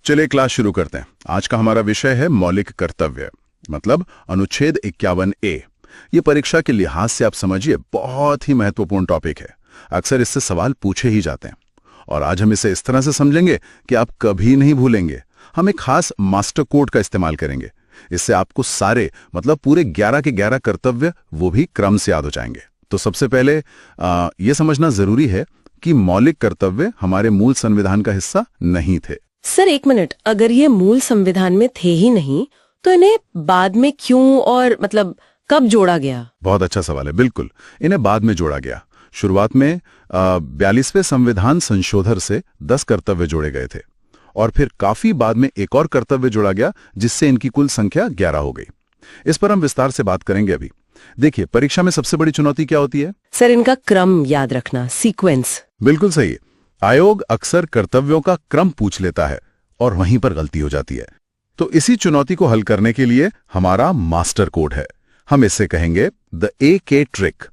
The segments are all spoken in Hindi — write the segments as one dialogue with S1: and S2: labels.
S1: चलिए क्लास शुरू करते हैं। आज का हमारा विषय है मौलिक कर्तव्य, मतलब अनुच्छेद 51A। ये परीक्षा के लिहाज से आप समझिए बहुत ही महत्वपूर्ण टॉपिक है। अक्सर इससे सवाल पूछे ही जाते हैं और आज हम इसे इस तरह से समझेंगे कि आप कभी नहीं भूलेंगे। हम एक खास मास्टर कोड का इस्तेमाल करेंगे। इससे आपको सारे मतलब पूरे 11 के 11 कर्तव्य वो भी क्रम से याद हो जाएंगे। तो सबसे पहले ये समझना जरूरी है कि मौलिक कर्तव्य हमारे मूल संविधान का हिस्सा नहीं थे।
S2: सर एक मिनट, अगर ये मूल संविधान में थे ही नहीं तो इन्हें बाद में क्यों और मतलब कब जोड़ा गया?
S1: बहुत अच्छा सवाल है। बिल्कुल, इन्हें बाद में जोड़ा गया। शुरुआत में 42वें संविधान संशोधन से 10 कर्तव्य जोड़े गए थे और फिर काफी बाद में एक और कर्तव्य जोड़ा गया जिससे इनकी कुल संख्या 11 हो गई। इस पर हम विस्तार से बात करेंगे अभी। देखिए, परीक्षा में सबसे बड़ी चुनौती क्या होती है?
S2: सर इनका क्रम याद रखना, सीक्वेंस।
S1: बिल्कुल सही। आयोग अक्सर कर्तव्यों का क्रम पूछ लेता है और वहीं पर गलती हो जाती है। तो इसी चुनौती को हल करने के लिए हमारा मास्टर कोड है। हम इसे कहेंगे द AK ट्रिक।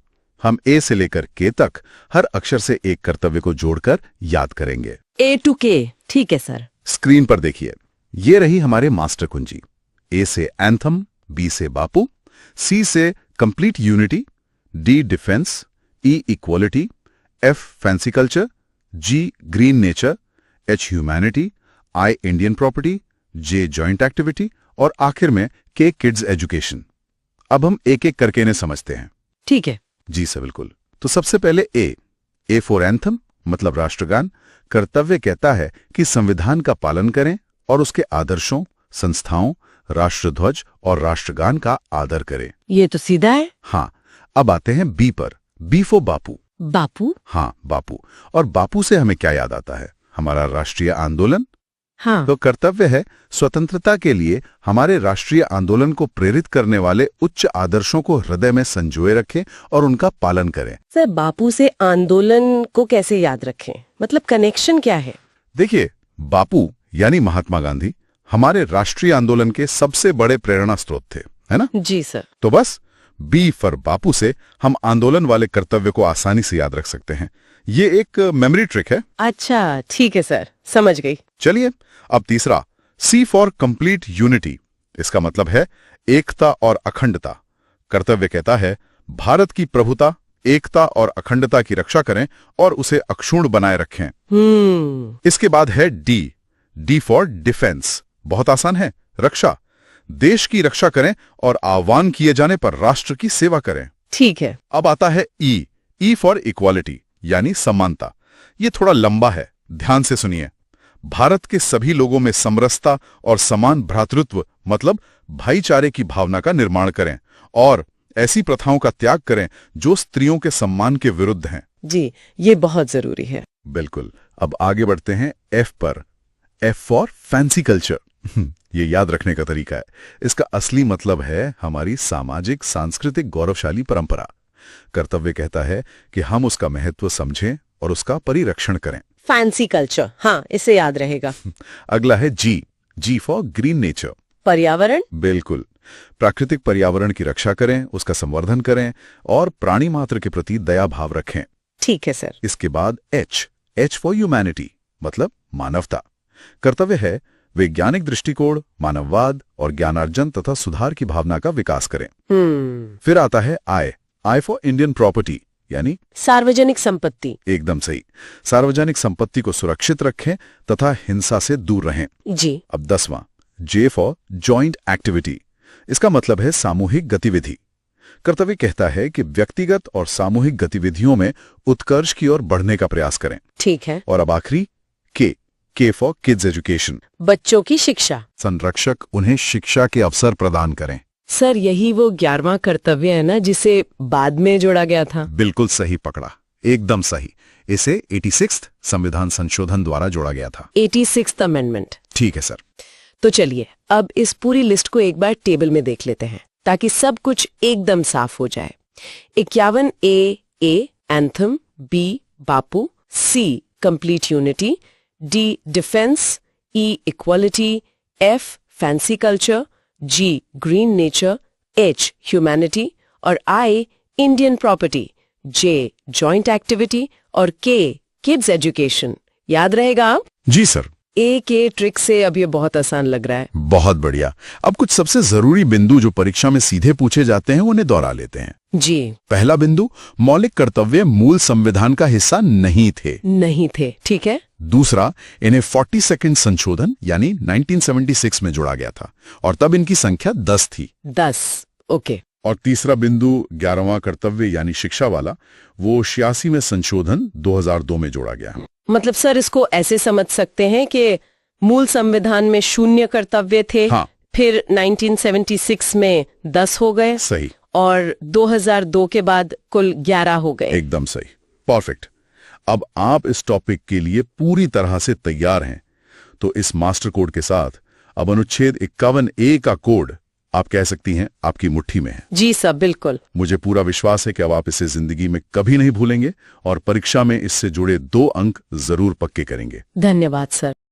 S1: हम A से लेकर K तक हर अक्षर से एक कर्तव्य को जोड़कर याद करेंगे।
S2: A to K, ठीक है सर।
S1: स्क्रीन पर देखिए, ये रही हमारे मास्टर कुंजी। A से एंथम, B से बापू, C से complete unity, D defence, E equality, F fancy culture, G green nature, H humanity, I Indian property, J joint activity और आखिर में K किड्स एजुकेशन। अब हम एक एक करके इन्हें समझते हैं।
S2: ठीक है
S1: जी सर, बिल्कुल। तो सबसे पहले A फॉर एंथम मतलब राष्ट्रगान। कर्तव्य कहता है कि संविधान का पालन करें और उसके आदर्शों, संस्थाओं, राष्ट्रध्वज और राष्ट्रगान का आदर करें।
S2: ये तो सीधा है।
S1: हाँ, अब आते हैं B पर। B फॉर बापू।
S2: बापू?
S1: हाँ, बापू। और बापू से हमें क्या याद आता है? हमारा राष्ट्रीय आंदोलन।
S2: हाँ।
S1: तो कर्तव्य है स्वतंत्रता के लिए हमारे राष्ट्रीय आंदोलन को प्रेरित करने वाले उच्च आदर्शों को हृदय में संजोए रखें और उनका पालन करें।
S2: सर बापू से आंदोलन को कैसे याद रखें, मतलब कनेक्शन क्या है?
S1: देखिए, बापू यानी महात्मा गांधी हमारे राष्ट्रीय आंदोलन के सबसे बड़े प्रेरणा स्रोत थे, है ना?
S2: जी सर।
S1: तो बस B फॉर बापू से हम आंदोलन वाले कर्तव्य को आसानी से याद रख सकते हैं। ये एक मेमोरी ट्रिक है।
S2: अच्छा ठीक है सर, समझ गई।
S1: चलिए, अब तीसरा C फॉर कंप्लीट यूनिटी। इसका मतलब है एकता और अखंडता। कर्तव्य कहता है भारत की प्रभुता, एकता और अखंडता की रक्षा करें और उसे अक्षुण्ण बनाए रखें। इसके बाद है D फॉर डिफेंस। बहुत आसान है, रक्षा। देश की रक्षा करें और आह्वान किए जाने पर राष्ट्र की सेवा करें।
S2: ठीक है।
S1: अब आता है E फॉर इक्वालिटी यानी समानता। ये थोड़ा लंबा है, ध्यान से सुनिए। भारत के सभी लोगों में समरसता और समान भ्रातृत्व मतलब भाईचारे की भावना का निर्माण करें और ऐसी प्रथाओं का त्याग करें जो स्त्रियों के सम्मान के विरुद्ध हैं।
S2: जी, ये बहुत जरूरी है।
S1: बिल्कुल। अब आगे बढ़ते हैं F पर। F for fancy culture. ये याद रखने का तरीका है। इसका असली मतलब है हमारी सामाजिक सांस्कृतिक गौरवशाली परंपरा। कर्तव्य कहता है कि हम उसका महत्व समझें और उसका परिरक्षण करें।
S2: फैंसी कल्चर, हाँ, इसे याद रहेगा।
S1: अगला है G फॉर ग्रीन नेचर। पर्यावरण। बिल्कुल। प्राकृतिक पर्यावरण की रक्षा करें, उसका संवर्धन करें और प्राणी मात्र के प्रति दया भाव रखें।
S2: ठीक है सर।
S1: इसके बाद H फॉर ह्यूमैनिटी मतलब मानवता। कर्तव्य है वैज्ञानिक दृष्टिकोण, मानववाद और ज्ञानार्जन तथा सुधार की भावना का विकास करें। फिर आता है I फॉर इंडियन प्रॉपर्टी यानी
S2: सार्वजनिक संपत्ति।
S1: एकदम सही। सार्वजनिक संपत्ति को सुरक्षित रखें तथा हिंसा से दूर रहें।
S2: जी।
S1: अब 10वां J फॉर जॉइंट एक्टिविटी। इसका मतलब है सामूहिक गतिविधि। कर्तव्य कहता है कि व्यक्तिगत और सामूहिक गतिविधियों में उत्कर्ष की ओर बढ़ने का प्रयास करें।
S2: ठीक है।
S1: और अब आखिरी K फॉर किड्स एजुकेशन।
S2: बच्चों की शिक्षा।
S1: संरक्षक उन्हें शिक्षा के अवसर प्रदान करें।
S2: सर यही वो 11वां कर्तव्य है ना जिसे बाद में जोड़ा गया था?
S1: बिल्कुल सही पकड़ा, एकदम सही। इसे 86th संविधान संशोधन द्वारा जोड़ा गया था।
S2: 86th amendment.
S1: ठीक है सर।
S2: तो चलिए अब इस पूरी लिस्ट को एक बार टेबल में देख लेते हैं ताकि सब कुछ एकदम साफ हो जाए। 51A एंथम, B बापू, C complete unity, D defence, E equality, F fancy culture, G green nature, H humanity और I Indian property, J joint activity और K किड्स एजुकेशन। याद रहेगा?
S1: जी सर।
S2: ए के ट्रिक से अब ये बहुत आसान लग रहा है।
S1: बहुत बढ़िया। अब कुछ सबसे जरूरी बिंदु जो परीक्षा में सीधे पूछे जाते हैं उन्हें दोहरा लेते हैं।
S2: जी।
S1: पहला बिंदु, मौलिक कर्तव्य मूल संविधान का हिस्सा नहीं थे।
S2: नहीं थे, ठीक है।
S1: दूसरा, इन्हें 42nd संशोधन यानी 1976 में जोड़ा गया था और तब इनकी संख्या 10 थी।
S2: 10, ओके।
S1: और तीसरा बिंदु, 11वां कर्तव्य यानी शिक्षा वाला, वो 86 में संशोधन 2002 में जोड़ा गया।
S2: मतलब सर इसको ऐसे समझ सकते हैं कि मूल संविधान में 0 कर्तव्य थे।
S1: हाँ।
S2: फिर 1976 में 10 हो गए।
S1: सही।
S2: और 2002 के बाद कुल 11 हो गए।
S1: एकदम सही, परफेक्ट। अब आप इस टॉपिक के लिए पूरी तरह से तैयार हैं, तो इस मास्टर कोड के साथ अब अनुच्छेद 51A का कोड आप कह सकती हैं आपकी मुट्ठी में है।
S2: जी सर, बिल्कुल।
S1: मुझे पूरा विश्वास है कि अब आप इसे जिंदगी में कभी नहीं भूलेंगे और परीक्षा में इससे जुड़े 2 अंक जरूर पक्के करेंगे।
S2: धन्यवाद सर।